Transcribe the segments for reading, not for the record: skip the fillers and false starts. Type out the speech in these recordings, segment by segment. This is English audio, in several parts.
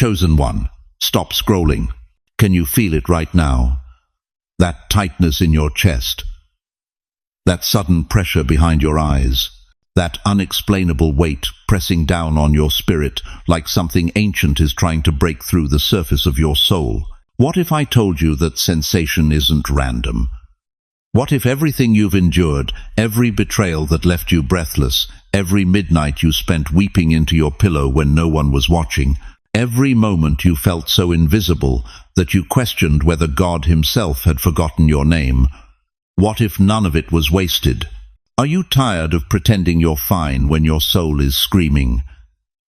Chosen one, stop scrolling. Can you feel it right now? That tightness in your chest. That sudden pressure behind your eyes. That unexplainable weight pressing down on your spirit like something ancient is trying to break through the surface of your soul. What if I told you that sensation isn't random? What if everything you've endured, every betrayal that left you breathless, every midnight you spent weeping into your pillow when no one was watching, every moment you felt so invisible that you questioned whether God himself had forgotten your name, what if none of it was wasted? Are you tired of pretending you're fine when your soul is screaming?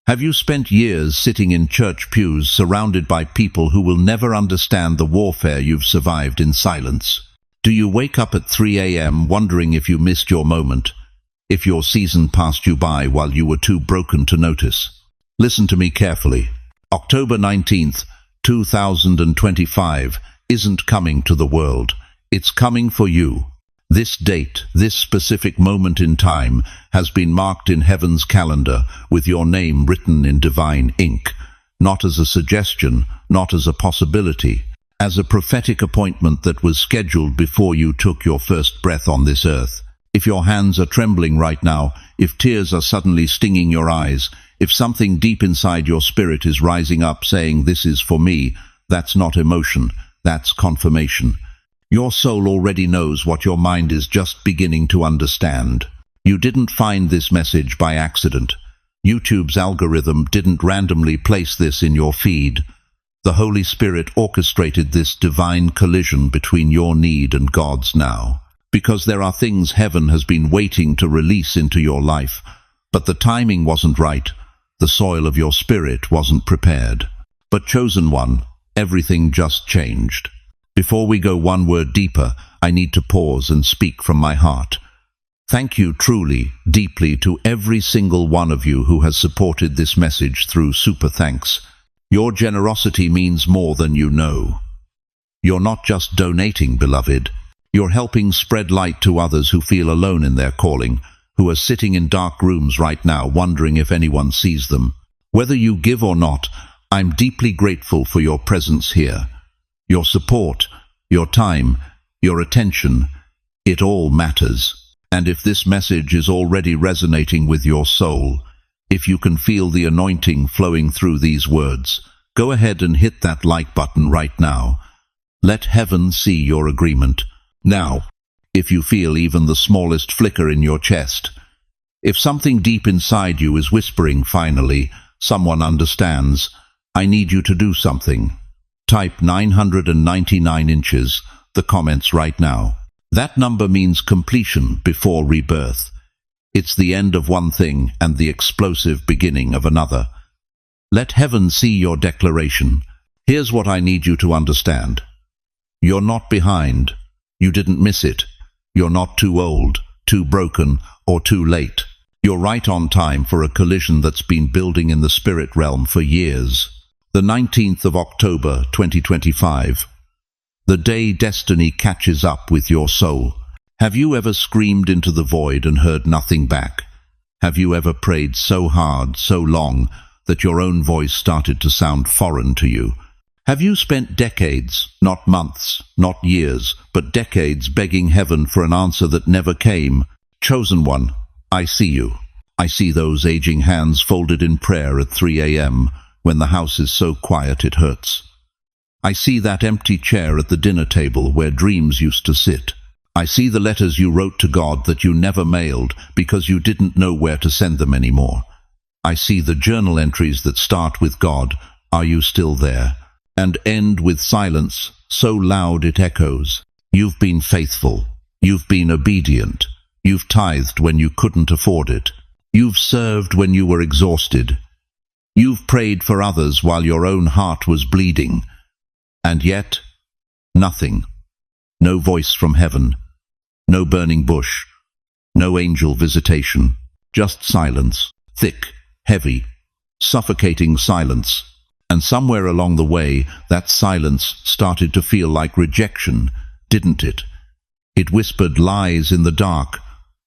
Have you spent years sitting in church pews surrounded by people who will never understand the warfare you've survived in silence? Do you wake up at 3 a.m. wondering if you missed your moment, if your season passed you by while you were too broken to notice? Listen to me carefully. October 19th, 2025 isn't coming to the world. It's coming for you. This date, this specific moment in time, has been marked in heaven's calendar with your name written in divine ink, not as a suggestion, not as a possibility, as a prophetic appointment that was scheduled before you took your first breath on this earth. If your hands are trembling right now, if tears are suddenly stinging your eyes, if something deep inside your spirit is rising up saying, "This is for me," that's not emotion, that's confirmation. Your soul already knows what your mind is just beginning to understand. You didn't find this message by accident. YouTube's algorithm didn't randomly place this in your feed. The Holy Spirit orchestrated this divine collision between your need and God's now. Because there are things heaven has been waiting to release into your life, but the timing wasn't right. The soil of your spirit wasn't prepared. But chosen one, everything just changed. Before we go one word deeper, I need to pause and speak from my heart. Thank you truly, deeply to every single one of you who has supported this message through super thanks. Your generosity means more than you know. You're not just donating, beloved. You're helping spread light to others who feel alone in their calling, who are sitting in dark rooms right now wondering if anyone sees them. Whether you give or not, I'm deeply grateful for your presence here. Your support, your time, your attention, it all matters. And if this message is already resonating with your soul, if you can feel the anointing flowing through these words, go ahead and hit that like button right now. Let heaven see your agreement. Now, if you feel even the smallest flicker in your chest, if something deep inside you is whispering, "Finally, someone understands," I need you to do something. Type 999 inches, the comments right now. That number means completion before rebirth. It's the end of one thing and the explosive beginning of another. Let heaven see your declaration. Here's what I need you to understand. You're not behind. You didn't miss it. You're not too old, too broken, or too late. You're right on time for a collision that's been building in the spirit realm for years. The 19th of October, 2025. The day destiny catches up with your soul. Have you ever screamed into the void and heard nothing back? Have you ever prayed so hard, so long, that your own voice started to sound foreign to you? Have you spent decades, not months, not years, but decades begging heaven for an answer that never came? Chosen one, I see you. I see those aging hands folded in prayer at 3 a.m., when the house is so quiet it hurts. I see that empty chair at the dinner table where dreams used to sit. I see the letters you wrote to God that you never mailed because you didn't know where to send them anymore. I see the journal entries that start with "God, are you still there?" and end with silence so loud it echoes. You've been faithful. You've been obedient. You've tithed when you couldn't afford it. You've served when you were exhausted. You've prayed for others while your own heart was bleeding. And yet, nothing. No voice from heaven. No burning bush. No angel visitation. Just silence. Thick, heavy, suffocating silence. And somewhere along the way, that silence started to feel like rejection, didn't it? It whispered lies in the dark.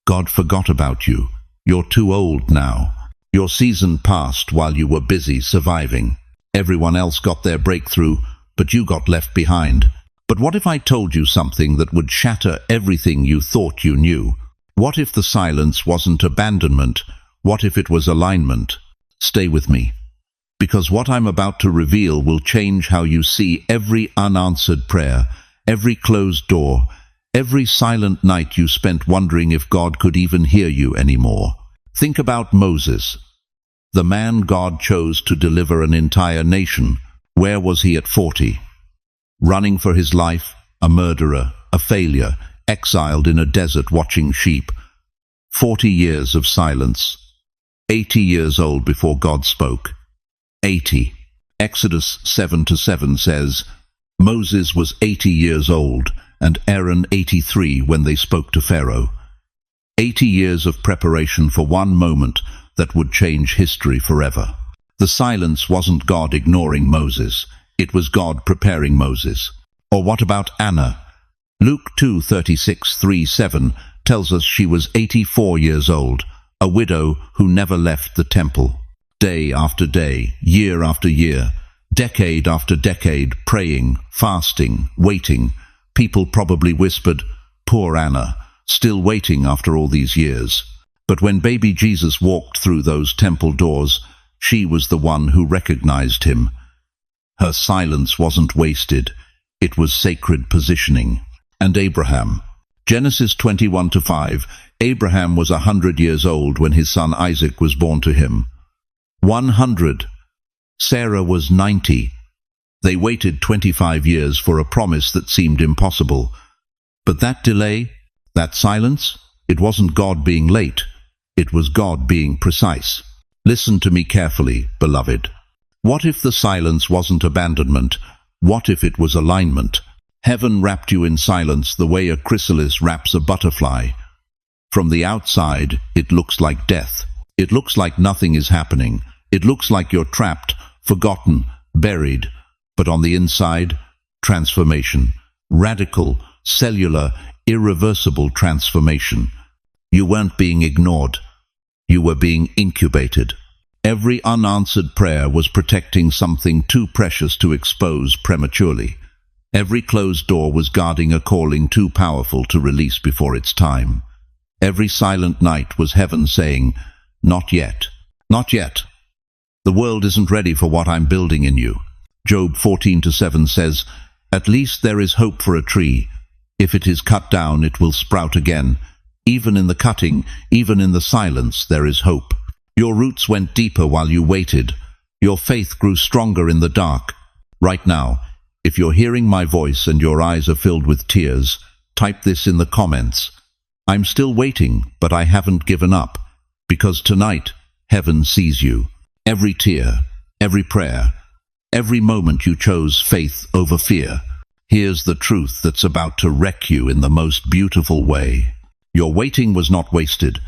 God forgot about you. You're too old now. Your season passed while you were busy surviving. Everyone else got their breakthrough, but you got left behind. But what if I told you something that would shatter everything you thought you knew? What if the silence wasn't abandonment? What if it was alignment? Stay with me, because what I'm about to reveal will change how you see every unanswered prayer, every closed door, every silent night you spent wondering if God could even hear you anymore. Think about Moses, the man God chose to deliver an entire nation. Where was he at 40? Running for his life, a murderer, a failure, exiled in a desert watching sheep. 40 years of silence. 80 years old before God spoke. 80. Exodus 7:7 says, Moses was 80 years old, and Aaron 83 when they spoke to Pharaoh. 80 years of preparation for one moment that would change history forever. The silence wasn't God ignoring Moses. It was God preparing Moses. Or what about Anna? Luke 2:36-7 tells us she was 84 years old, a widow who never left the temple. Day after day, year after year, decade after decade, praying, fasting, waiting. People probably whispered, "Poor Anna, still waiting after all these years." But when baby Jesus walked through those temple doors, she was the one who recognized him. Her silence wasn't wasted. It was sacred positioning. And Abraham. Genesis 21:5. Abraham was 100 years old when his son Isaac was born to him. 100. Sarah was 90. They waited 25 years for a promise that seemed impossible. But that delay, that silence, it wasn't God being late. It was God being precise. Listen to me carefully, beloved. What if the silence wasn't abandonment? What if it was alignment? Heaven wrapped you in silence the way a chrysalis wraps a butterfly. From the outside, it looks like death. It looks like nothing is happening. It looks like you're trapped, forgotten, buried. But on the inside, transformation. Radical, cellular, irreversible transformation. You weren't being ignored. You were being incubated. Every unanswered prayer was protecting something too precious to expose prematurely. Every closed door was guarding a calling too powerful to release before its time. Every silent night was heaven saying, "Not yet, not yet. The world isn't ready for what I'm building in you." Job 14:7 says, "At least there is hope for a tree. If it is cut down, it will sprout again. Even in the cutting, even in the silence, there is hope." Your roots went deeper while you waited. Your faith grew stronger in the dark. Right now, if you're hearing my voice and your eyes are filled with tears, type this in the comments. I'm still waiting, but I haven't given up. Because tonight, heaven sees you. Every tear, every prayer, every moment you chose faith over fear. Here's the truth that's about to wreck you in the most beautiful way. Your waiting was not wasted.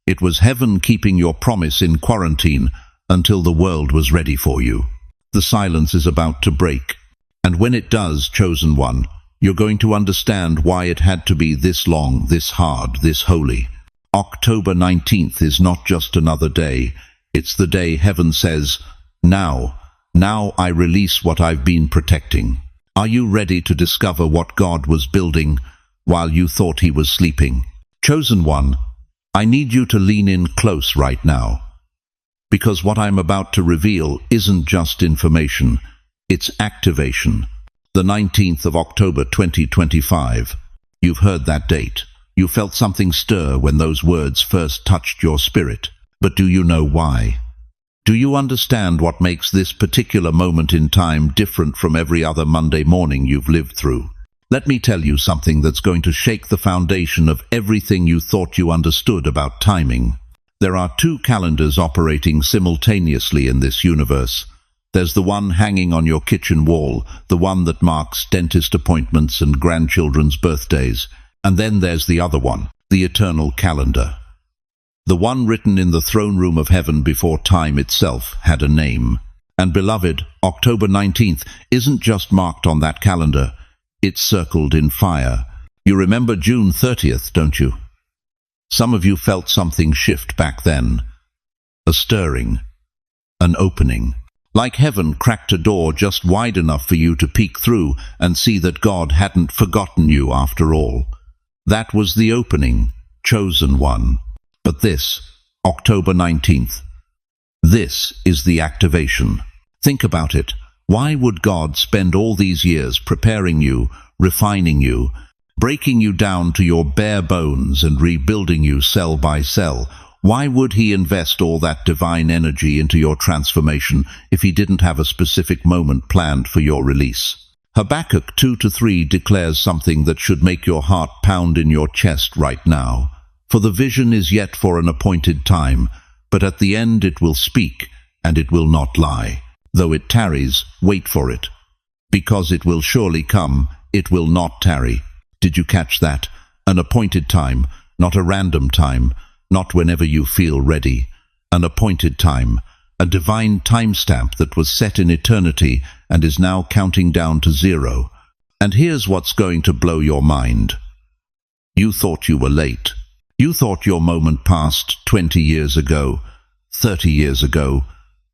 It was heaven keeping your promise in quarantine until the world was ready for you. The silence is about to break. And when it does, chosen one, you're going to understand why it had to be this long, this hard, this holy. October 19th is not just another day. It's the day heaven says, now I release what I've been protecting. Are you ready to discover what God was building while you thought he was sleeping? Chosen one, I need you to lean in close right now. Because what I'm about to reveal isn't just information, it's activation. The 19th of October 2025. You've heard that date. You felt something stir when those words first touched your spirit. But do you know why? Do you understand what makes this particular moment in time different from every other Monday morning you've lived through? Let me tell you something that's going to shake the foundation of everything you thought you understood about timing. There are two calendars operating simultaneously in this universe. There's the one hanging on your kitchen wall, the one that marks dentist appointments and grandchildren's birthdays. And then there's the other one, the eternal calendar. The one written in the throne room of heaven before time itself had a name. And beloved, October 19th isn't just marked on that calendar. It's circled in fire. You remember June 30th, don't you? Some of you felt something shift back then. A stirring, an opening. Like heaven cracked a door just wide enough for you to peek through and see that God hadn't forgotten you after all. That was the opening, chosen one. But this, October 19th, this is the activation. Think about it. Why would God spend all these years preparing you, refining you, breaking you down to your bare bones and rebuilding you cell by cell? Why would he invest all that divine energy into your transformation if he didn't have a specific moment planned for your release? Habakkuk 2-3 declares something that should make your heart pound in your chest right now. For the vision is yet for an appointed time, but at the end it will speak, and it will not lie. Though it tarries, wait for it. Because it will surely come, it will not tarry. Did you catch that? An appointed time, not a random time, not whenever you feel ready. An appointed time, a divine timestamp that was set in eternity and is now counting down to 0. And here's what's going to blow your mind. You thought you were late. You thought your moment passed 20 years ago, 30 years ago,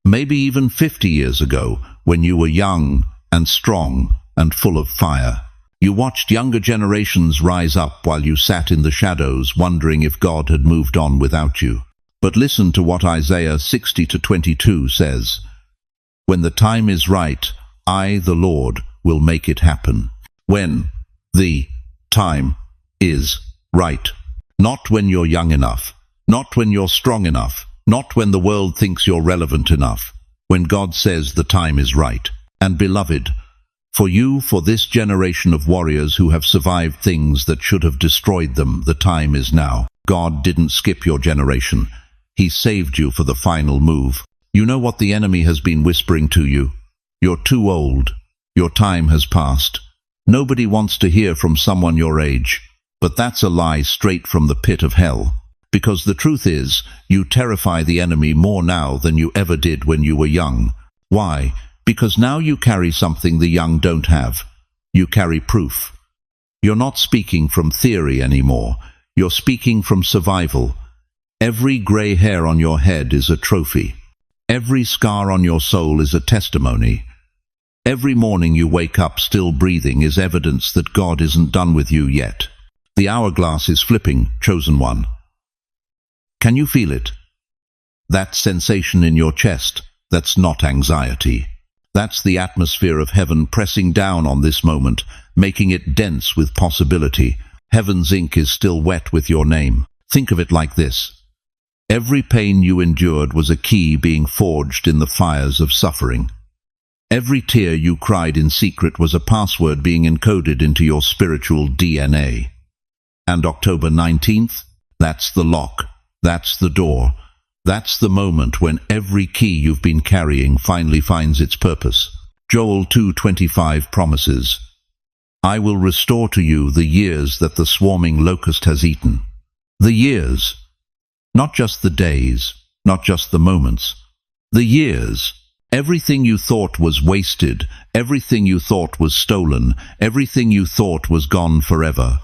maybe even 50 years ago, when you were young and strong and full of fire. You watched younger generations rise up while you sat in the shadows wondering if God had moved on without you. But listen to what Isaiah 60-22 says. When the time is right, I, the Lord, will make it happen. When the time is right. Not when you're young enough. Not when you're strong enough. Not when the world thinks you're relevant enough. When God says the time is right. And beloved, for this generation of warriors who have survived things that should have destroyed them, the time is now. God didn't skip your generation. He saved you for the final move. You know what the enemy has been whispering to you? You're too old. Your time has passed. Nobody wants to hear from someone your age. But that's a lie straight from the pit of hell. Because the truth is, you terrify the enemy more now than you ever did when you were young. Why? Because now you carry something the young don't have. You carry proof. You're not speaking from theory anymore. You're speaking from survival. Every gray hair on your head is a trophy. Every scar on your soul is a testimony. Every morning you wake up still breathing is evidence that God isn't done with you yet. The hourglass is flipping, chosen one. Can you feel it? That sensation in your chest, that's not anxiety. That's the atmosphere of heaven pressing down on this moment, making it dense with possibility. Heaven's ink is still wet with your name. Think of it like this. Every pain you endured was a key being forged in the fires of suffering. Every tear you cried in secret was a password being encoded into your spiritual DNA. And October 19th, that's the lock. That's the door. That's the moment when every key you've been carrying finally finds its purpose. Joel 2:25 promises, I will restore to you the years that the swarming locust has eaten. The years. Not just the days, not just the moments. The years. Everything you thought was wasted, everything you thought was stolen, everything you thought was gone forever.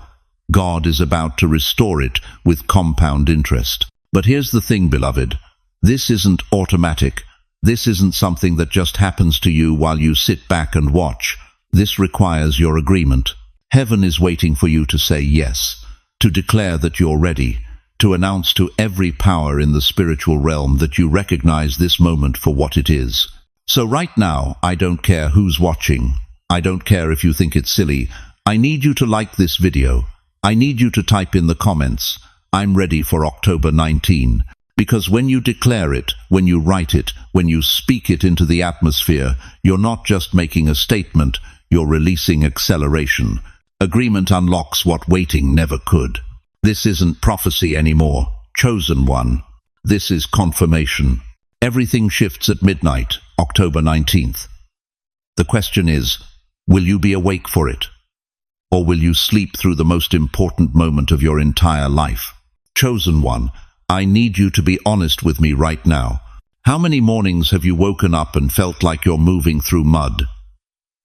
God is about to restore it with compound interest. But here's the thing, beloved. This isn't automatic. This isn't something that just happens to you while you sit back and watch. This requires your agreement. Heaven is waiting for you to say yes, to declare that you're ready, to announce to every power in the spiritual realm that you recognize this moment for what it is. So right now, I don't care who's watching. I don't care if you think it's silly. I need you to like this video. I need you to type in the comments, I'm ready for October 19. Because when you declare it, when you write it, when you speak it into the atmosphere, you're not just making a statement, you're releasing acceleration. Agreement unlocks what waiting never could. This isn't prophecy anymore, chosen one. This is confirmation. Everything shifts at midnight, October 19th. The question is, will you be awake for it? Or will you sleep through the most important moment of your entire life? Chosen one, I need you to be honest with me right now. How many mornings have you woken up and felt like you're moving through mud?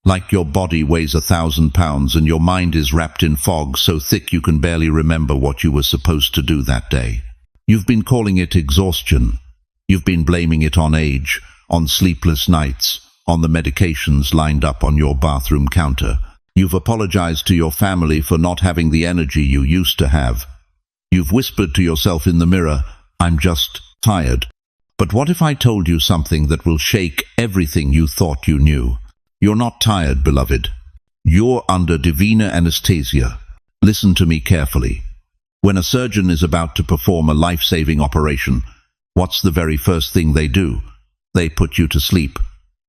Like your body weighs 1,000 pounds and your mind is wrapped in fog so thick you can barely remember what you were supposed to do that day. You've been calling it exhaustion. You've been blaming it on age, on sleepless nights, on the medications lined up on your bathroom counter. You've apologized to your family for not having the energy you used to have. You've whispered to yourself in the mirror, "I'm just tired." But what if I told you something that will shake everything you thought you knew? You're not tired, beloved. You're under divine anesthesia. Listen to me carefully. When a surgeon is about to perform a life-saving operation, what's the very first thing they do? They put you to sleep.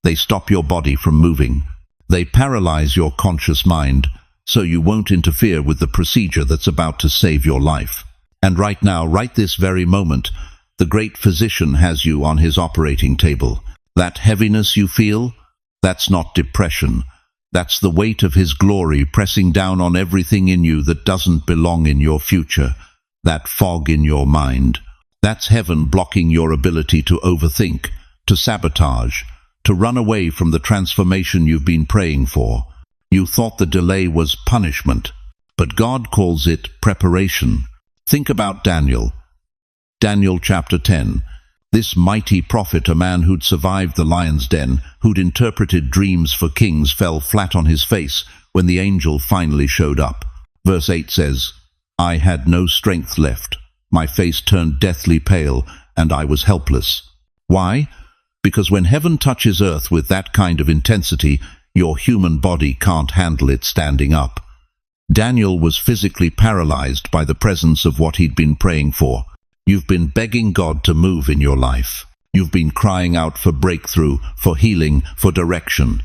They stop your body from moving. They paralyze your conscious mind so you won't interfere with the procedure that's about to save your life. And right now, right this very moment, the great physician has you on his operating table. That heaviness you feel, that's not depression. That's the weight of his glory pressing down on everything in you that doesn't belong in your future. That fog in your mind. That's heaven blocking your ability to overthink, to sabotage, to run away from the transformation you've been praying for. You thought the delay was punishment, but God calls it preparation. Think about Daniel. Daniel chapter 10. This mighty prophet, a man who'd survived the lion's den, who'd interpreted dreams for kings, fell flat on his face when the angel finally showed up. Verse 8 says, "I had no strength left. My face turned deathly pale, and I was helpless." Why? Because when heaven touches earth with that kind of intensity, your human body can't handle it standing up. Daniel was physically paralyzed by the presence of what he'd been praying for. You've been begging God to move in your life. You've been crying out for breakthrough, for healing, for direction.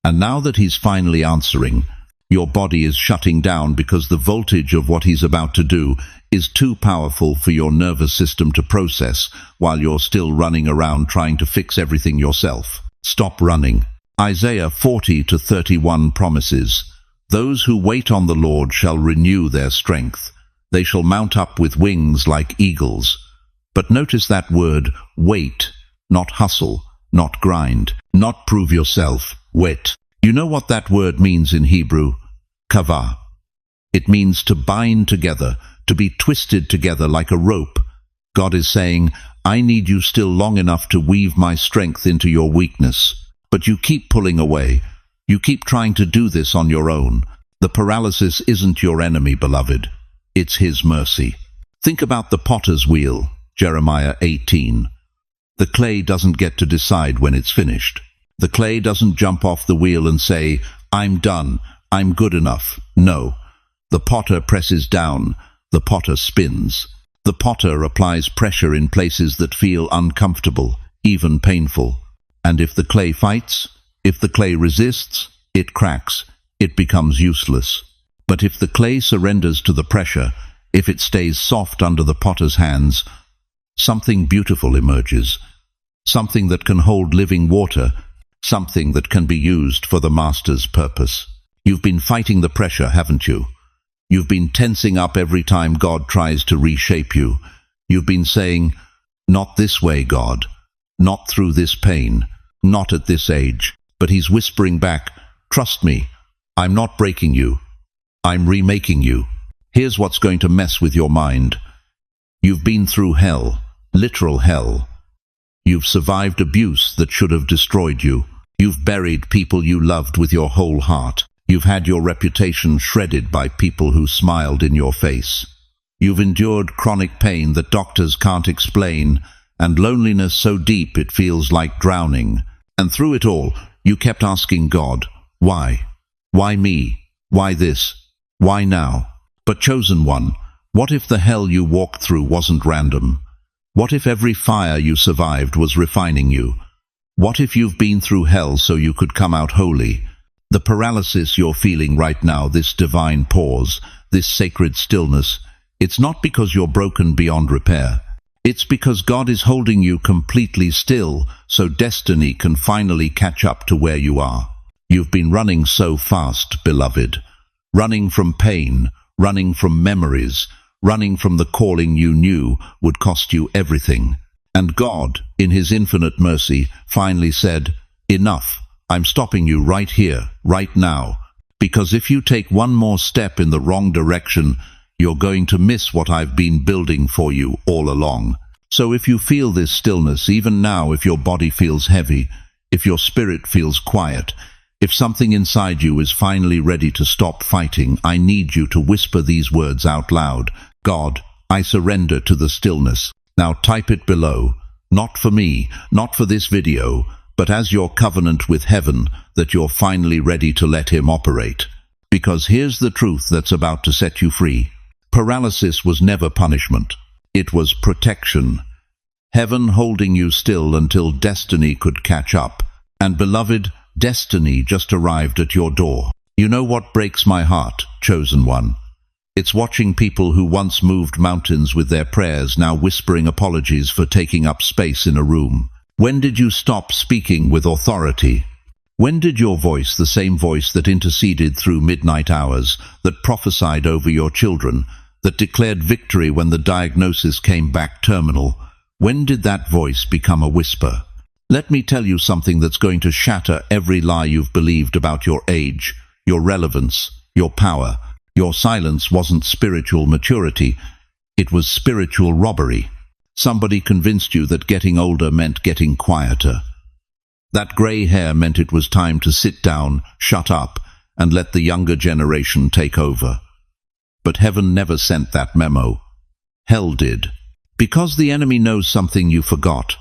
And now that he's finally answering, your body is shutting down because the voltage of what he's about to do is too powerful for your nervous system to process while you're still running around trying to fix everything yourself. Stop running. Isaiah 40:31 promises, "Those who wait on the Lord shall renew their strength. They shall mount up with wings like eagles." But notice that word, wait, not hustle, not grind, not prove yourself, wait. You know what that word means in Hebrew? Kavah. It means to bind together, to be twisted together like a rope. God is saying, I need you still long enough to weave my strength into your weakness. But you keep pulling away. You keep trying to do this on your own. The paralysis isn't your enemy, beloved. It's his mercy. Think about the potter's wheel, Jeremiah 18. The clay doesn't get to decide when it's finished. The clay doesn't jump off the wheel and say, I'm done, I'm good enough. No. The potter presses down. The potter spins. The potter applies pressure in places that feel uncomfortable, even painful. And if the clay fights, if the clay resists, it cracks, it becomes useless. But if the clay surrenders to the pressure, if it stays soft under the potter's hands, something beautiful emerges. Something that can hold living water, something that can be used for the master's purpose. You've been fighting the pressure, haven't you? You've been tensing up every time God tries to reshape you. You've been saying, not this way, God. Not through this pain. Not at this age. But he's whispering back, trust me, I'm not breaking you. I'm remaking you. Here's what's going to mess with your mind. You've been through hell, literal hell. You've survived abuse that should have destroyed you. You've buried people you loved with your whole heart. You've had your reputation shredded by people who smiled in your face. You've endured chronic pain that doctors can't explain, and loneliness so deep it feels like drowning. And through it all, you kept asking God, why? Why me? Why this? Why now? But chosen one, what if the hell you walked through wasn't random? What if every fire you survived was refining you? What if you've been through hell so you could come out holy? The paralysis you're feeling right now, this divine pause, this sacred stillness, it's not because you're broken beyond repair. It's because God is holding you completely still so destiny can finally catch up to where you are. You've been running so fast, beloved. Running from pain, running from memories, running from the calling you knew would cost you everything. And God, in his infinite mercy, finally said, enough. I'm stopping you right here, right now. Because if you take one more step in the wrong direction, you're going to miss what I've been building for you all along. So if you feel this stillness, even now, if your body feels heavy, if your spirit feels quiet, if something inside you is finally ready to stop fighting, I need you to whisper these words out loud. God, I surrender to the stillness. Now type it below. Not for me, not for this video, but as your covenant with heaven, that you're finally ready to let him operate. Because here's the truth that's about to set you free. Paralysis was never punishment. It was protection. Heaven holding you still until destiny could catch up. And beloved, destiny just arrived at your door. You know what breaks my heart, chosen one? It's watching people who once moved mountains with their prayers now whispering apologies for taking up space in a room. When did you stop speaking with authority? When did your voice, the same voice that interceded through midnight hours, that prophesied over your children, that declared victory when the diagnosis came back terminal, when did that voice become a whisper? Let me tell you something that's going to shatter every lie you've believed about your age, your relevance, your power. Your silence wasn't spiritual maturity, it was spiritual robbery. Somebody convinced you that getting older meant getting quieter. That grey hair meant it was time to sit down, shut up, and let the younger generation take over. But heaven never sent that memo. Hell did. Because the enemy knows something you forgot.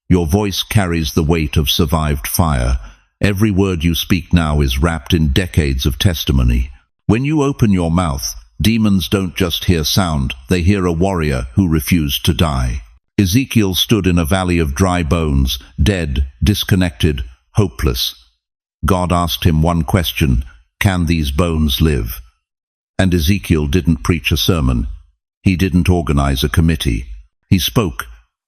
Your voice carries the weight of survived fire. Every word you speak now is wrapped in decades of testimony. When you open your mouth, demons don't just hear sound, they hear a warrior who refused to die. Ezekiel stood in a valley of dry bones, dead, disconnected, hopeless. God asked him one question: can these bones live? And Ezekiel didn't preach a sermon. He didn't organize a committee. He spoke.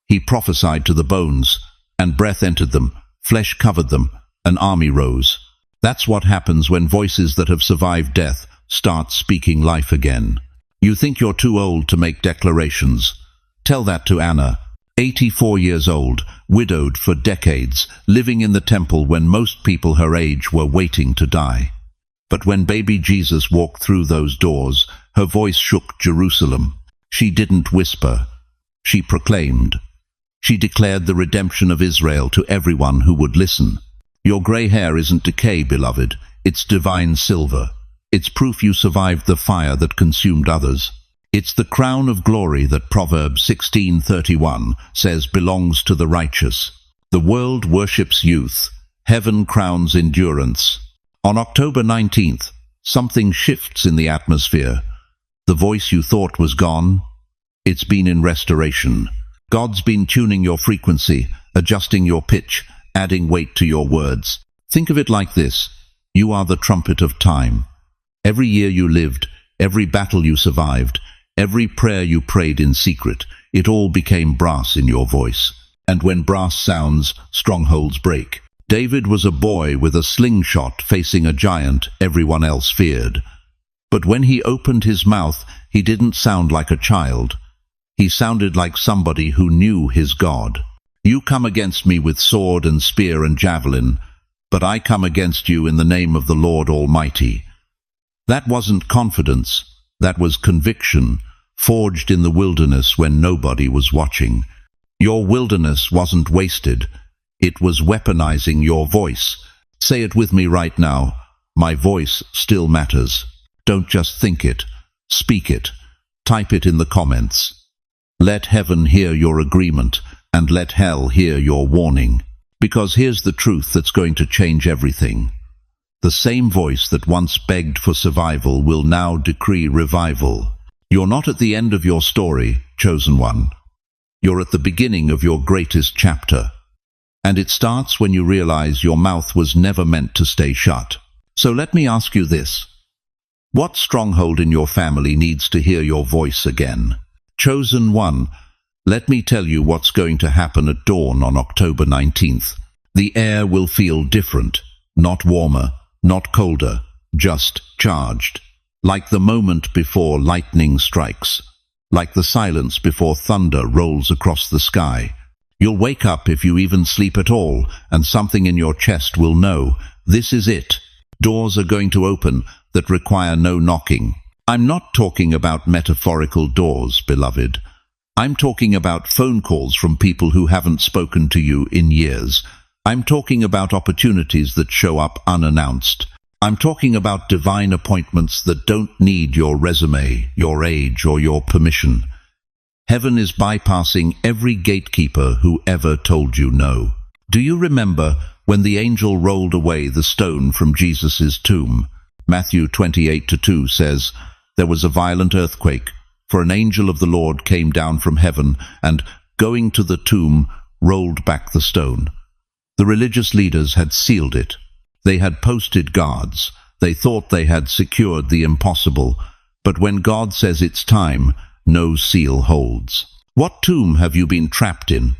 He prophesied to the bones, and breath entered them, flesh covered them, an army rose. That's what happens when voices that have survived death start speaking life again. You think you're too old to make declarations. Tell that to Anna, 84 years old, widowed for decades, living in the temple when most people her age were waiting to die. But when baby Jesus walked through those doors, her voice shook Jerusalem. She didn't whisper. She proclaimed. She declared the redemption of Israel to everyone who would listen. Your grey hair isn't decay, beloved. It's divine silver. It's proof you survived the fire that consumed others. It's the crown of glory that Proverbs 16:31 says belongs to the righteous. The world worships youth. Heaven crowns endurance. On October 19th, something shifts in the atmosphere. The voice you thought was gone, it's been in restoration. God's been tuning your frequency, adjusting your pitch, adding weight to your words. Think of it like this. You are the trumpet of time. Every year you lived, every battle you survived, every prayer you prayed in secret, it all became brass in your voice. And when brass sounds, strongholds break. David was a boy with a slingshot facing a giant everyone else feared. But when he opened his mouth, he didn't sound like a child. He sounded like somebody who knew his God. You come against me with sword and spear and javelin, but I come against you in the name of the Lord Almighty. That wasn't confidence, that was conviction, forged in the wilderness when nobody was watching. Your wilderness wasn't wasted, it was weaponizing your voice. Say it with me right now. My voice still matters. Don't just think it, speak it. Type it in the comments. Let heaven hear your agreement, and let hell hear your warning. Because here's the truth that's going to change everything. The same voice that once begged for survival will now decree revival. You're not at the end of your story, chosen one. You're at the beginning of your greatest chapter. And it starts when you realize your mouth was never meant to stay shut. So let me ask you this. What stronghold in your family needs to hear your voice again? Chosen one, let me tell you what's going to happen at dawn on October 19th. The air will feel different, not warmer, not colder, just charged. Like the moment before lightning strikes. Like the silence before thunder rolls across the sky. You'll wake up if you even sleep at all, and something in your chest will know, this is it. Doors are going to open that require no knocking. I'm not talking about metaphorical doors, beloved. I'm talking about phone calls from people who haven't spoken to you in years. I'm talking about opportunities that show up unannounced. I'm talking about divine appointments that don't need your resume, your age, or your permission. Heaven is bypassing every gatekeeper who ever told you no. Do you remember when the angel rolled away the stone from Jesus' tomb? Matthew 28:2 says, "There was a violent earthquake, for an angel of the Lord came down from heaven and, going to the tomb, rolled back the stone." The religious leaders had sealed it. They had posted guards. They thought they had secured the impossible. But when God says it's time, no seal holds. What tomb have you been trapped in?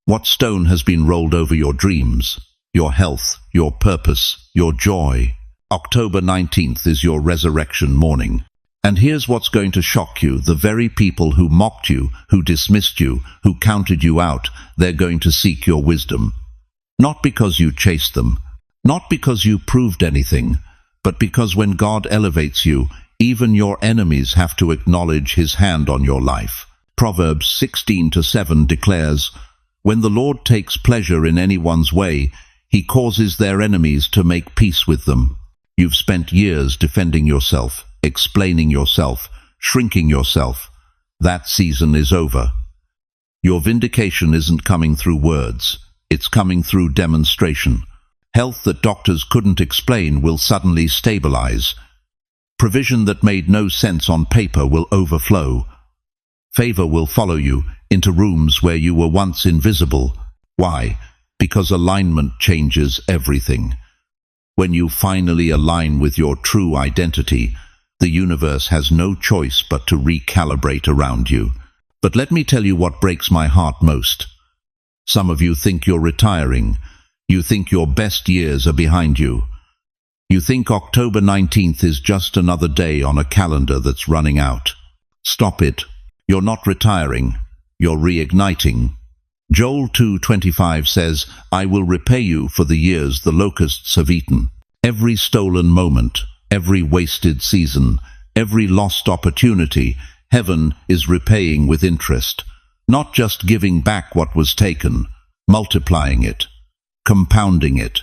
What stone has been rolled over your dreams, your health, your purpose, your joy? October 19th is your resurrection morning. And here's what's going to shock you. The very people who mocked you, who dismissed you, who counted you out, they're going to seek your wisdom. Not because you chased them, not because you proved anything, but because when God elevates you, even your enemies have to acknowledge his hand on your life. Proverbs 16:7 declares, "When the Lord takes pleasure in anyone's way, he causes their enemies to make peace with them." You've spent years defending yourself, explaining yourself, shrinking yourself. That season is over. Your vindication isn't coming through words. It's coming through demonstration. Health that doctors couldn't explain will suddenly stabilize. Provision that made no sense on paper will overflow. Favor will follow you into rooms where you were once invisible. Why? Because alignment changes everything. When you finally align with your true identity, the universe has no choice but to recalibrate around you. But let me tell you what breaks my heart most. Some of you think you're retiring. You think your best years are behind you. You think October 19th is just another day on a calendar that's running out. Stop it. You're not retiring. You're reigniting. Joel 2:25 says, "I will repay you for the years the locusts have eaten." Every stolen moment, every wasted season, every lost opportunity, heaven is repaying with interest. Not just giving back what was taken, multiplying it, compounding it,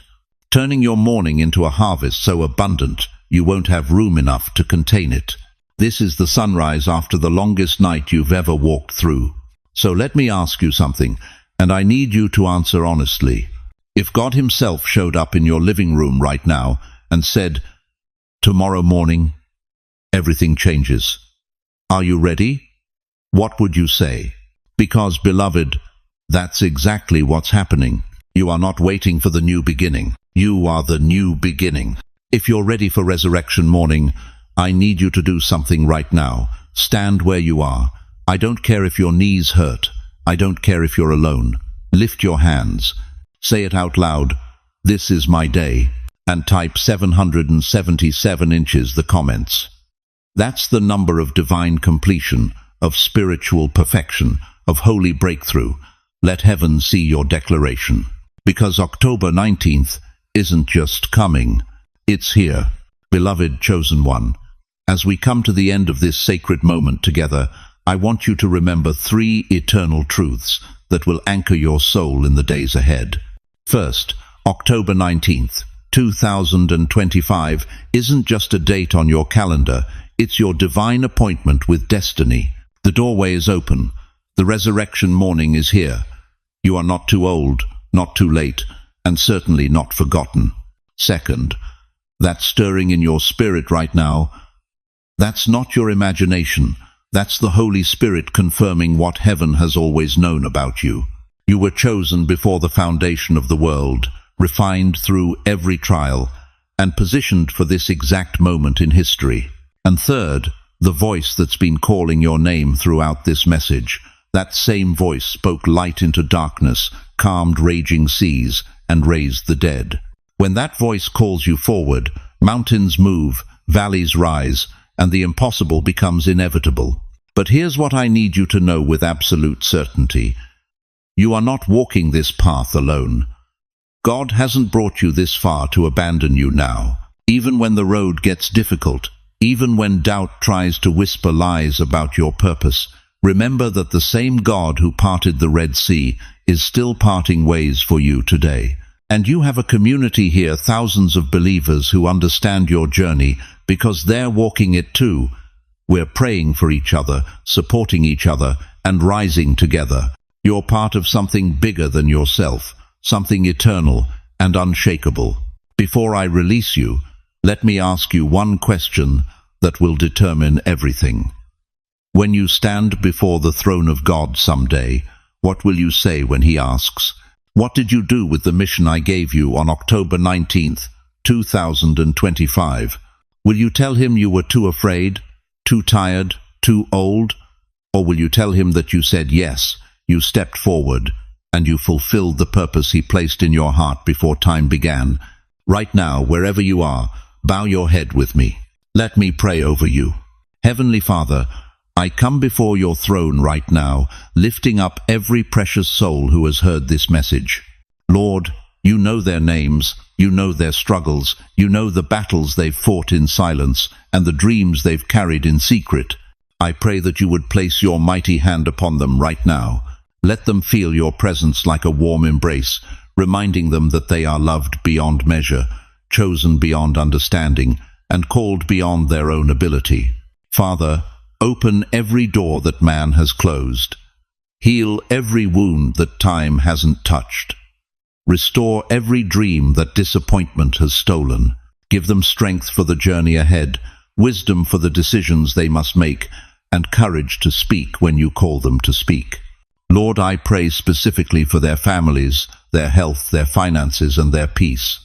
turning your mourning into a harvest so abundant you won't have room enough to contain it. This is the sunrise after the longest night you've ever walked through. So let me ask you something, and I need you to answer honestly. If God himself showed up in your living room right now and said, "Tomorrow morning, everything changes," are you ready? What would you say? Because, beloved, that's exactly what's happening. You are not waiting for the new beginning. You are the new beginning. If you're ready for resurrection morning, I need you to do something right now. Stand where you are. I don't care if your knees hurt. I don't care if you're alone. Lift your hands. Say it out loud. "This is my day." And type 777 inches the comments. That's the number of divine completion, of spiritual perfection, of holy breakthrough. Let heaven see your declaration. Because October 19th isn't just coming, it's here. Beloved chosen one, as we come to the end of this sacred moment together, I want you to remember 3 eternal truths that will anchor your soul in the days ahead. First, October 19th, 2025 isn't just a date on your calendar, it's your divine appointment with destiny. The doorway is open. The resurrection morning is here. You are not too old, not too late, and certainly not forgotten. Second, that stirring in your spirit right now, that's not your imagination. That's the Holy Spirit confirming what heaven has always known about you. You were chosen before the foundation of the world, refined through every trial, and positioned for this exact moment in history. And third, the voice that's been calling your name throughout this message. That same voice spoke light into darkness, calmed raging seas, and raised the dead. When that voice calls you forward, mountains move, valleys rise, and the impossible becomes inevitable. But here's what I need you to know with absolute certainty. You are not walking this path alone. God hasn't brought you this far to abandon you now. Even when the road gets difficult, even when doubt tries to whisper lies about your purpose, Remember that the same God who parted the Red Sea is still parting ways for you today. And you have a community here, thousands of believers who understand your journey because they're walking it too. We're praying for each other, supporting each other, and rising together. You're part of something bigger than yourself, something eternal and unshakable. Before I release you, let me ask you one question that will determine everything. When you stand before the throne of God someday, what will you say when he asks, "What did you do with the mission I gave you on October 19th, 2025? Will you tell him you were too afraid, too tired, too old? Or will you tell him that you said yes, you stepped forward, and you fulfilled the purpose he placed in your heart before time began? Right now, wherever you are, bow your head with me. Let me pray over you. Heavenly Father, I come before your throne right now, lifting up every precious soul who has heard this message. Lord, you know their names, you know their struggles, you know the battles they've fought in silence, and the dreams they've carried in secret. I pray that you would place your mighty hand upon them right now. Let them feel your presence like a warm embrace, reminding them that they are loved beyond measure, chosen beyond understanding, and called beyond their own ability. Father, open every door that man has closed. Heal every wound that time hasn't touched. Restore every dream that disappointment has stolen. Give them strength for the journey ahead, wisdom for the decisions they must make, and courage to speak when you call them to speak. Lord, I pray specifically for their families, their health, their finances, and their peace.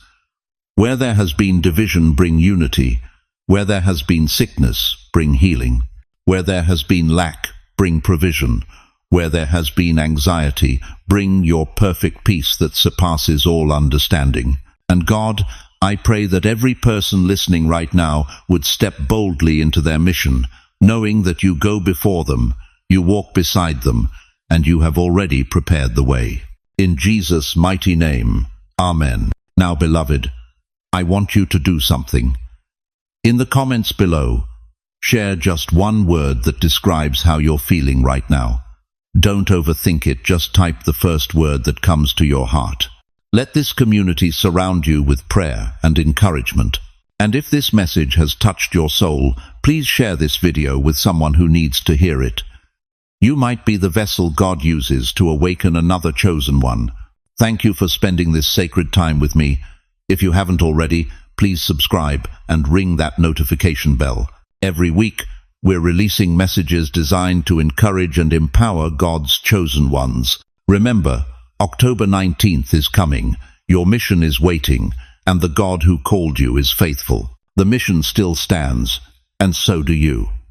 Where there has been division, bring unity. Where there has been sickness, bring healing. Where there has been lack, bring provision. Where there has been anxiety, bring your perfect peace that surpasses all understanding. And God, I pray that every person listening right now would step boldly into their mission, knowing that you go before them, you walk beside them, and you have already prepared the way. In Jesus' mighty name, Amen. Now, beloved, I want you to do something. In the comments below, share just one word that describes how you're feeling right now. Don't overthink it, just type the first word that comes to your heart. Let this community surround you with prayer and encouragement. And if this message has touched your soul, please share this video with someone who needs to hear it. You might be the vessel God uses to awaken another chosen one. Thank you for spending this sacred time with me. If you haven't already, please subscribe and ring that notification bell. Every week, we're releasing messages designed to encourage and empower God's chosen ones. Remember, October 19th is coming, your mission is waiting, and the God who called you is faithful. The mission still stands, and so do you.